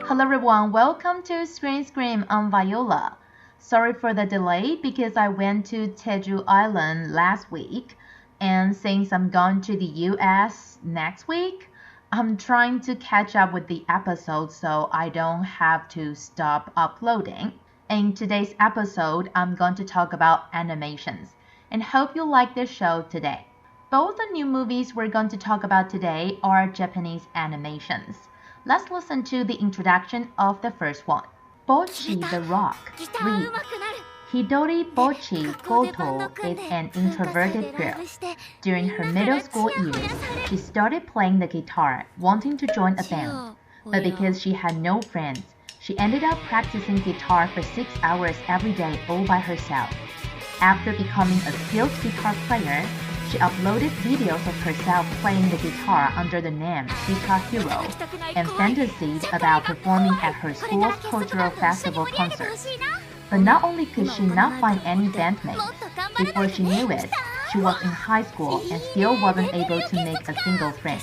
Hello everyone, welcome to Screen Scream. I'm Viola. Sorry for the delay because I went to Jeju Island last week, and since I'm going to the US next week, I'm trying to catch up with the episodes so I don't have to stop uploading. In today's episode, I'm going to talk about animations, and hope you like this show today. Both the new movies we're going to talk about today are Japanese animations. Let's listen to the introduction of the first one. Bocchi The Rock Re. Hidori Bocchi Goto is an introverted girl. During her middle school years, she started playing the guitar, wanting to join a band. But because she had no friends, she ended up practicing guitar for 6 hours every day all by herself. After becoming a skilled guitar player, she uploaded videos of herself playing the guitar under the name Guitar Hero and fantasied about performing at her school's cultural festival concerts. But not only could she not find any bandmates, before she knew it, she was in high school and still wasn't able to make a single friend.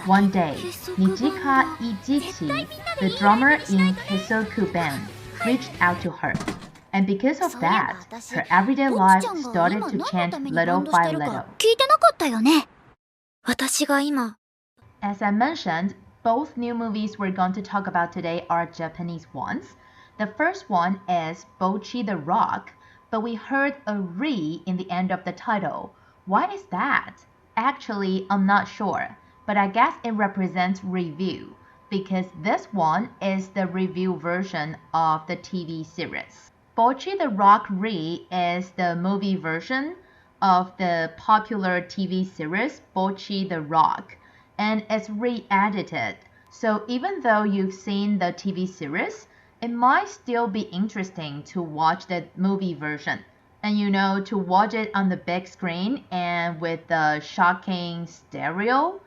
One day, Nijika Ijichi, the drummer in Kesoku band, reached out to her. And because of that, her everyday life started to change little by little. As I mentioned, both new movies we're going to talk about today are Japanese ones. The first one is Bocchi The Rock, but we heard a re in the end of the title. Why is that? Actually, I'm not sure, but I guess it represents review, because this one is the review version of the TV series. Bocchi The Rock Re is the movie version of the popular TV series Bocchi The Rock, and it's re-edited. So even though you've seen the TV series, it might still be interesting to watch the movie version. And to watch it on the big screen and with the shocking stereo,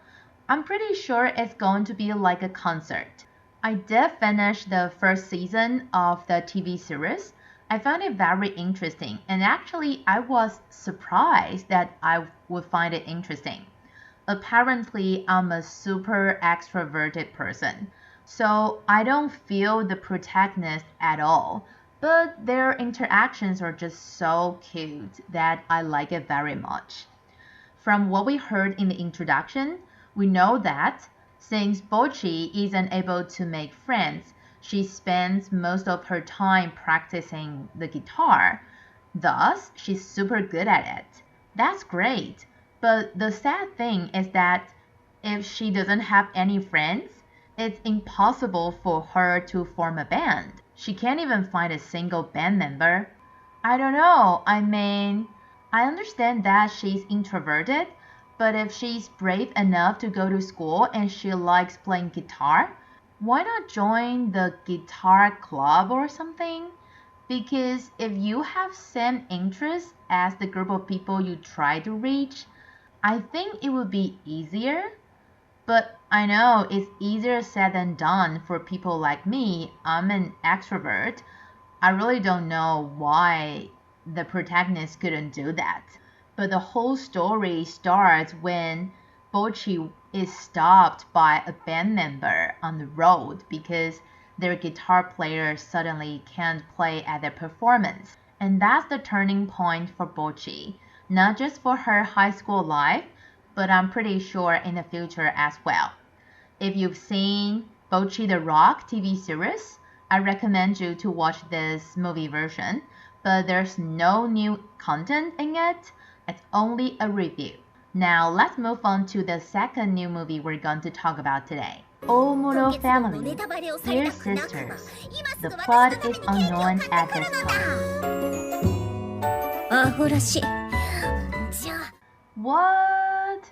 I'm pretty sure it's going to be like a concert. I did finish the first season of the TV series. I found it very interesting, and actually I was surprised that I would find it interesting. Apparently, I'm a super extroverted person, so I don't feel the protagonist at all, but their interactions are just so cute that I like it very much. From what we heard in the introduction, we know that since Bocchi isn't able to make friends, she spends most of her time practicing the guitar. Thus, she's super good at it. That's great. But the sad thing is that if she doesn't have any friends, it's impossible for her to form a band. She can't even find a single band member. I don't know. I understand that she's introverted, but if she's brave enough to go to school and she likes playing guitar, why not join the guitar club or something? Because if you have same interests as the group of people you try to reach, I think it would be easier. But I know it's easier said than done for people like me. I'm an extrovert. I really don't know why the protagonist couldn't do that. But the whole story starts when Bocchi is stopped by a band member on the road because their guitar player suddenly can't play at their performance. And that's the turning point for Bocchi, not just for her high school life, but I'm pretty sure in the future as well. If you've seen Bocchi The Rock TV series, I recommend you to watch this movie version, but there's no new content in it. It's only a review. Now let's move on to the second new movie we're going to talk about today. Ohmuro Family Dear Sisters. The plot is unknown at this time. What?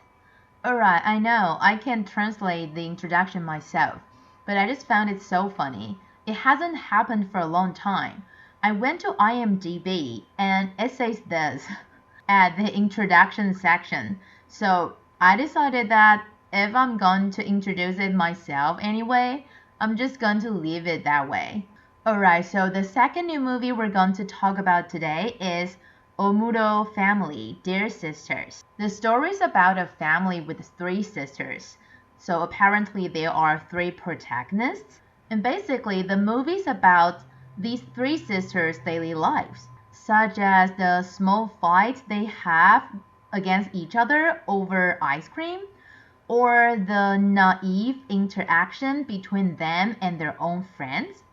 Alright, I know, I can translate the introduction myself, but I just found it so funny. It hasn't happened for a long time. I went to IMDb and it says this at the introduction section. So I decided that if I'm going to introduce it myself anyway, I'm just going to leave it that way. Alright, so the second new movie we're going to talk about today is Ohmuro Family Dear Sisters. The story is about a family with 3 sisters. So apparently there are 3 protagonists. And basically, the movie's about these three sisters' daily lives, such as the small fights they have against each other over ice cream, or the naive interaction between them and their own friends,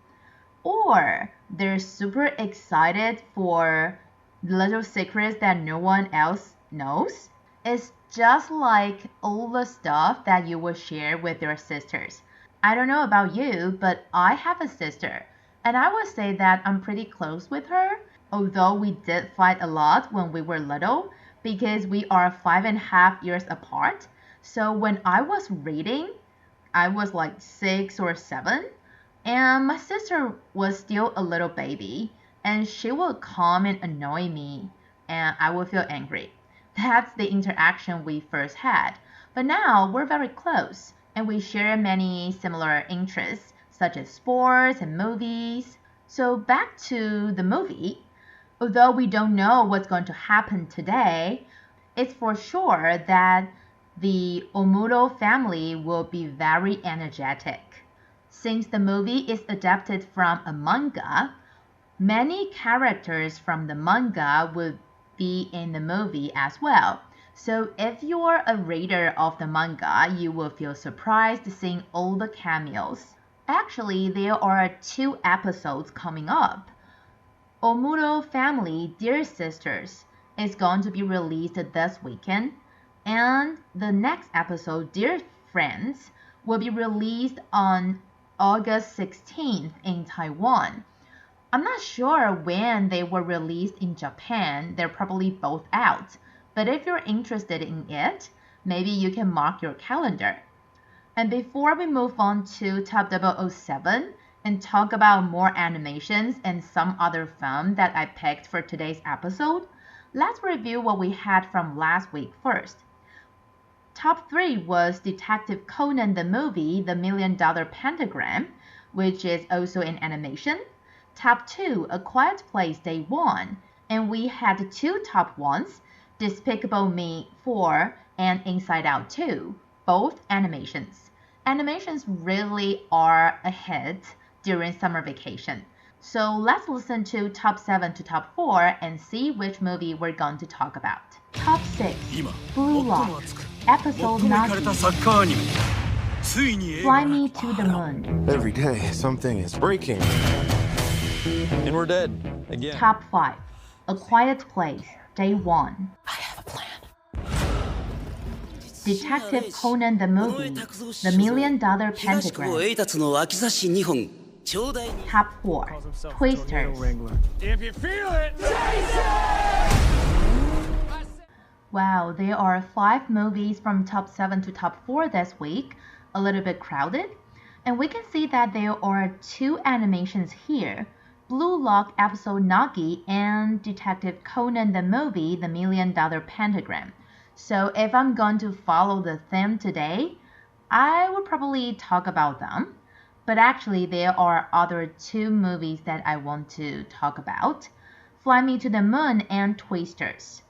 or they're super excited for little secrets that no one else knows. It's just like all the stuff that you will share with your sisters. I don't know about you, but I have a sister, and I would say that I'm pretty close with her, although we did fight a lot when we were little because we are 5.5 years apart. So when I was reading, I was like 6 or 7, and my sister was still a little baby, and she would come and annoy me, and I would feel angry. That's the interaction we first had. But now we're very close, and we share many similar interests, such as sports and movies. So back to the movie. Although we don't know what's going to happen today, it's for sure that the Ohmuro family will be very energetic. Since the movie is adapted from a manga, many characters from the manga will be in the movie as well. So if you're a reader of the manga, you will feel surprised seeing all the cameos. Actually, there are 2 episodes coming up. Ohmuro Family Dear Sisters is going to be released this weekend, and the next episode, Dear Friends, will be released on August 16th in Taiwan. I'm not sure when they were released in Japan. They're probably both out. But if you're interested in it, maybe you can mark your calendar. And before we move on to Top 007 and talk about more animations and some other film that I picked for today's episode, let's review what we had from last week first. Top 3 was Detective Conan the movie, The $1 Million Pentagram, which is also an animation. Top 2, A Quiet Place Day 1, and we had 2 top 1s, Despicable Me 4 and Inside Out 2, both animations. Animations really are a hit during summer vacation. So let's listen to top 7 to top 4 and see which movie we're going to talk about. Top 6, Blue Lock, Episode 9, Fly Me to the Moon. Every day, something is breaking. And we're dead. Again. Top 5, A Quiet Place, Day 1. I have a plan. Detective Conan the movie, The $1 Million Pentagram. Top 4, Twisters. If you feel it, Wow, there are 5 movies from top 7 to top 4 this week, a little bit crowded. And we can see that there are 2 animations here, Blue Lock episode Nagi and Detective Conan the movie, The $1 Million Pentagram. So if I'm going to follow the theme today, I would probably talk about them. But actually there are other 2 movies that I want to talk about, Fly Me to the Moon and Twisters.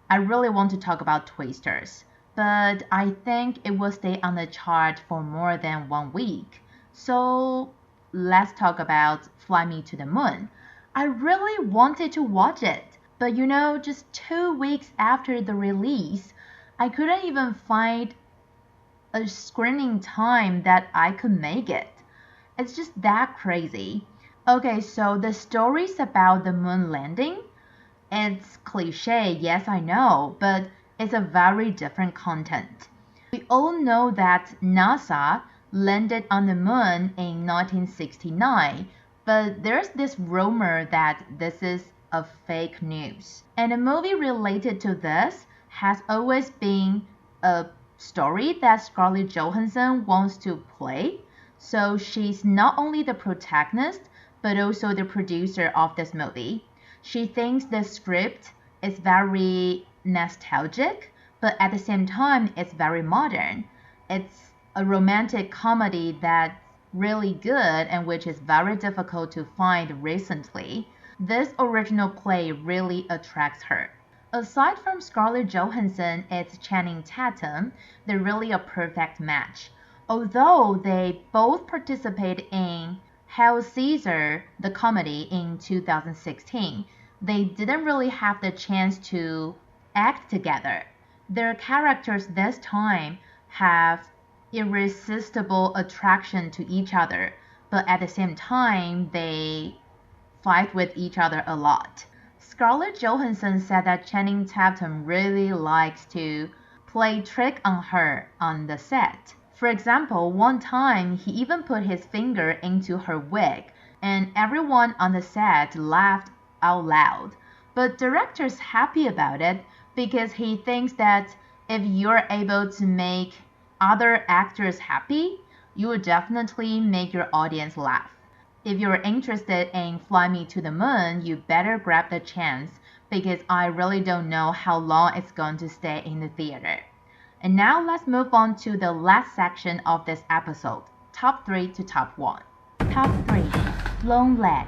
I really want to talk about Twisters, but I think it will stay on the chart for more than 1 week. So let's talk about Fly Me to the Moon. I really wanted to watch it, but just 2 weeks after the release, I couldn't even find a screening time that I could make it. It's just that crazy. Okay, so the story's about the moon landing. It's cliche, yes I know, but it's a very different content. We all know that NASA landed on the moon in 1969, but there's this rumor that this is a fake news. And a movie related to this has always been a story that Scarlett Johansson wants to play. So she's not only the protagonist, but also the producer of this movie. She thinks the script is very nostalgic, but at the same time, it's very modern. It's a romantic comedy that's really good and which is very difficult to find recently. This original play really attracts her. Aside from Scarlett Johansson, it's Channing Tatum. They're really a perfect match. Although they both participated in Hail Caesar, the comedy, in 2016, they didn't really have the chance to act together. Their characters this time have irresistible attraction to each other, but at the same time, they fight with each other a lot. Scarlett Johansson said that Channing Tatum really likes to play trick on her on the set. For example, one time he even put his finger into her wig, and everyone on the set laughed out loud. But director's happy about it because he thinks that if you're able to make other actors happy, you will definitely make your audience laugh. If you're interested in Fly Me to the Moon, you better grab the chance because I really don't know how long it's going to stay in the theater. And now let's move on to the last section of this episode, top 3 to top 1. Top 3, Long Leg.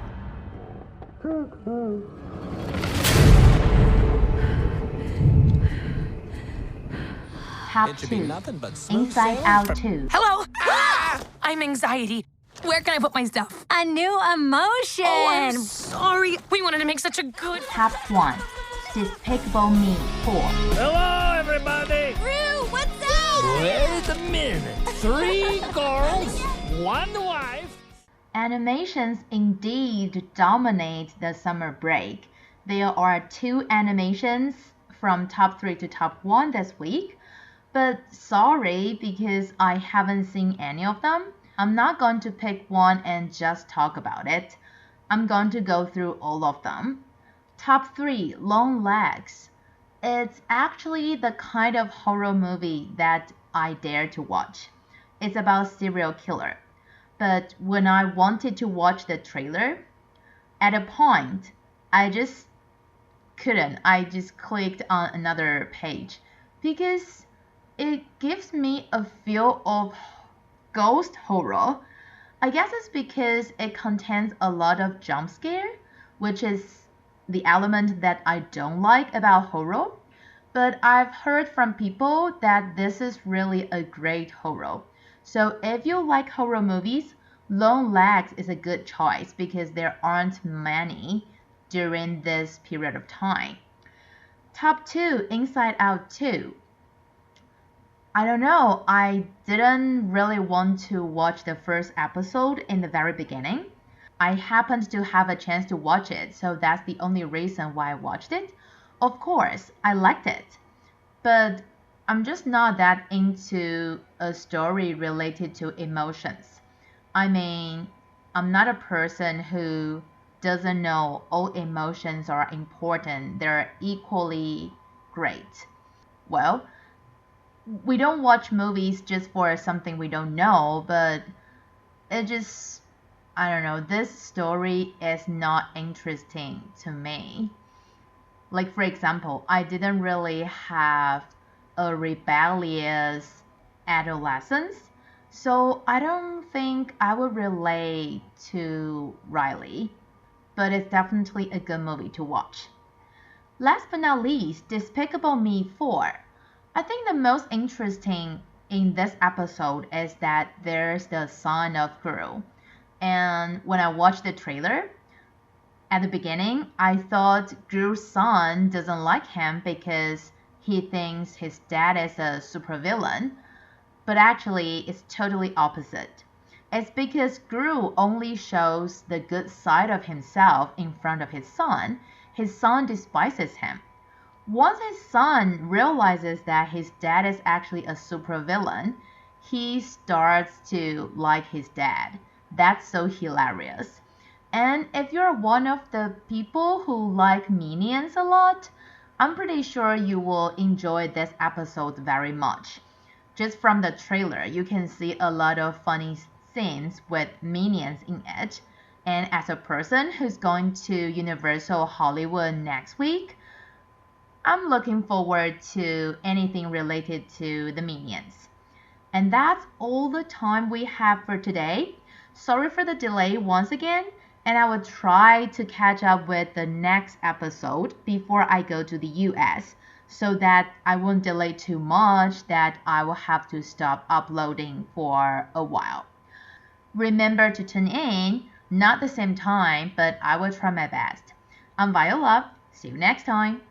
Top 2, Inside Out 2. Hello! I'm anxiety. Where can I put my stuff? A new emotion. Oh, I'm sorry. We wanted to make such a good... Top 1, Despicable Me 4. Hello, everybody. Rue, what's up? Wait a minute. 3 girls, 1 wife. Animations indeed dominate the summer break. There are 2 animations from top 3 to top 1 this week, but sorry because I haven't seen any of them. I'm not going to pick one and just talk about it. I'm going to go through all of them. Top 3, Long Legs. It's actually the kind of horror movie that I dare to watch. It's about a serial killer. But when I wanted to watch the trailer, at a point, I just couldn't. I just clicked on another page because it gives me a feel of ghost horror. I guess it's because it contains a lot of jump scare, which is the element that I don't like about horror. But I've heard from people that this is really a great horror. So if you like horror movies, Long Legs is a good choice because there aren't many during this period of time. Top 2, Inside Out 2. I don't know, I didn't really want to watch the first episode in the very beginning. I happened to have a chance to watch it, so that's the only reason why I watched it. Of course, I liked it, but I'm just not that into a story related to emotions. I mean, I'm not a person who doesn't know all emotions are important, they're equally great. Well, we don't watch movies just for something we don't know, but it just, I don't know, this story is not interesting to me. Like, for example, I didn't really have a rebellious adolescence, so I don't think I would relate to Riley, but it's definitely a good movie to watch. Last but not least, Despicable Me 4. I think the most interesting in this episode is that there's the son of Gru. And when I watched the trailer, at the beginning, I thought Gru's son doesn't like him because he thinks his dad is a supervillain. But actually, it's totally opposite. It's because Gru only shows the good side of himself in front of his son despises him. Once his son realizes that his dad is actually a supervillain, he starts to like his dad. That's so hilarious. And if you're one of the people who like Minions a lot, I'm pretty sure you will enjoy this episode very much. Just from the trailer, you can see a lot of funny scenes with Minions in it. And as a person who's going to Universal Hollywood next week, I'm looking forward to anything related to the Minions. And that's all the time we have for today. Sorry for the delay once again, and I will try to catch up with the next episode before I go to the US. so that I won't delay too much that I will have to stop uploading for a while. Remember to tune in, not the same time, but I will try my best. I'm Viola. See you next time.